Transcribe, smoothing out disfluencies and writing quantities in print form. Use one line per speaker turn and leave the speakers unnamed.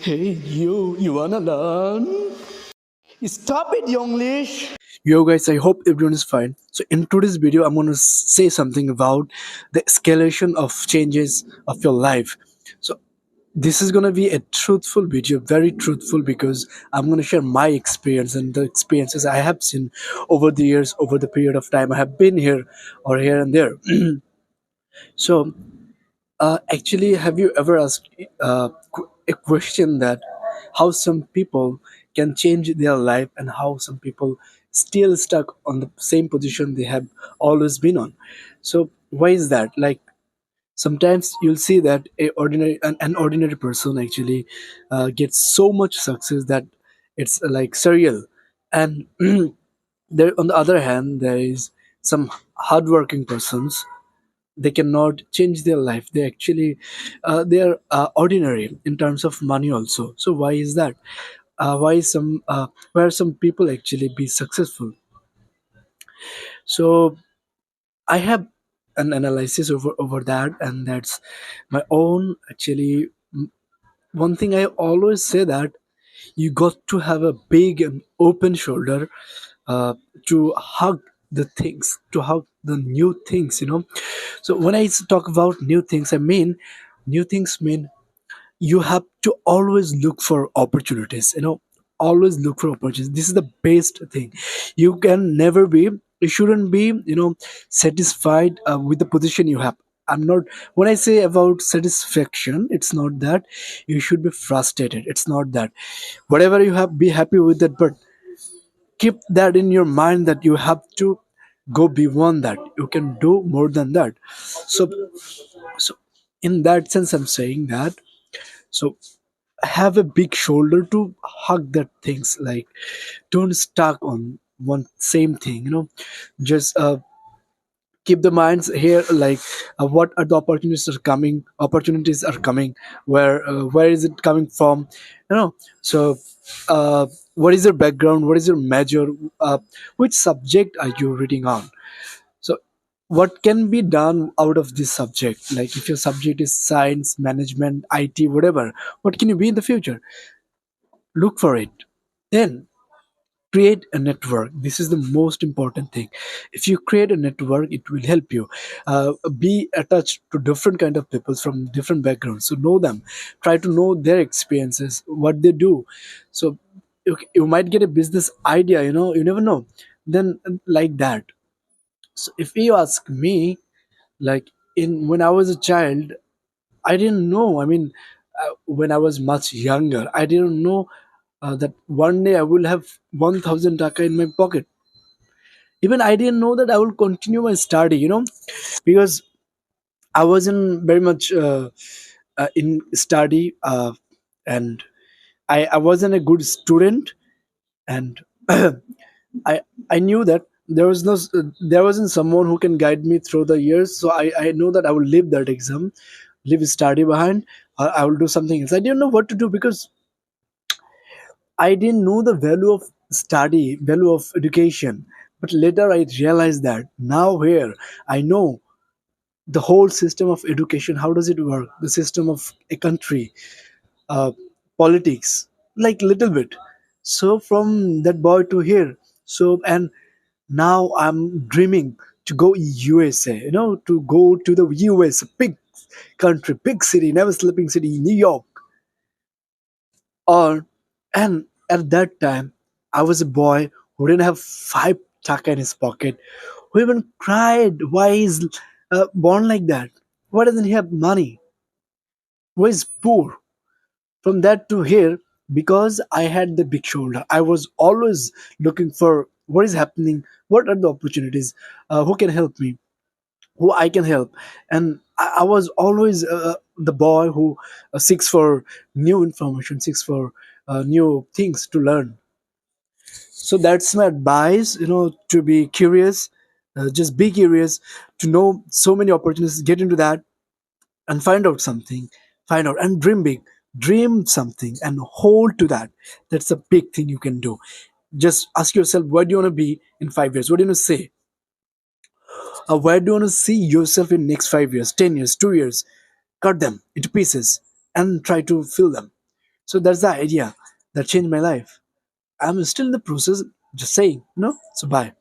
Hey, you wanna learn? Stop it, Yoinglish! Yo, guys, I hope everyone is fine. So, in today's video, I'm gonna say something about the escalation of changes of your life. So, this is gonna be a truthful video, very truthful, because I'm gonna share my experience and the experiences I have seen over the years, over the period of time I have been here or here and there. So, actually, have you ever asked a question that how some people can change their life and how some people still stuck on the same position they have always been on? So why is that? Like sometimes you'll see that an ordinary person actually gets so much success that it's like surreal, and there on the other hand there is some hardworking persons. They cannot change their life. They actually they are ordinary in terms of money also. So why is that? Why are some people actually be successful? So I have an analysis over that, and that's my own actually. One thing I always say that you got to have a big and open shoulder uh, to hug the things, to hug the new things, you know. So when I talk about new things, I mean new things mean you have to always look for opportunities, you know. Always look for opportunities. This is the best thing. You can never be, you shouldn't be, you know, satisfied with the position you have. I'm not, when I say about satisfaction, it's not that you should be frustrated. It's not that. Whatever you have, be happy with it, but keep that in your mind that you have to go beyond that. You can do more than that. So so in that sense I'm saying that, so have a big shoulder to hug that things. Like don't stuck on one same thing, you know. Just keep the minds here, like what are the opportunities are coming, where is it coming from, you know. So what is your background, what is your major, uh, which subject are you reading on? So what can be done out of this subject? Like if your subject is science, management, IT, whatever, what can you be in the future? Look for it. Then create a network. This is the most important thing. If you create a network, it will help you be attached to different kind of people from different backgrounds. So know them, try to know their experiences, what they do. So you might get a business idea, you know, you never know. Then like that. So if you ask me, like in when I was a child, I didn't know. I mean, when I was much younger, I didn't know that one day I will have 1,000 taka in my pocket. Even I didn't know that I will continue my study, you know, because I wasn't very much in study, and I wasn't a good student, and I I knew that there wasn't someone who can guide me through the years. So I know that I will leave that exam, leave study behind. I will do something else. I didn't know what to do because I didn't know the value of study, value of education. But later I realized that now here I know the whole system of education. How does it work? The system of a country, uh, politics, like little bit. So from that boy to here. So and now I'm dreaming to go USA. You know, to go to the US, big country, big city, never sleeping city, New York. Or and at that time, I was a boy who didn't have 5 taka in his pocket, who even cried, "Why is born like that? Why doesn't he have money? Why is poor?" From that to here, because I had the big shoulder, I was always looking for what is happening, what are the opportunities, who can help me, who I can help, and I was always the boy who seeks for new information, seeks for new things to learn. So that's my advice, you know, to be curious, just be curious, to know so many opportunities, get into that and find out something, find out and dream big, dream something and hold to that. That's a big thing you can do. Just ask yourself, where do you want to be in 5 years? What do you want to say? Where do you want to see yourself in next 5 years, 10 years, 2 years? Cut them into pieces and try to fill them. So that's the idea that changed my life. I'm still in the process, just saying, so bye.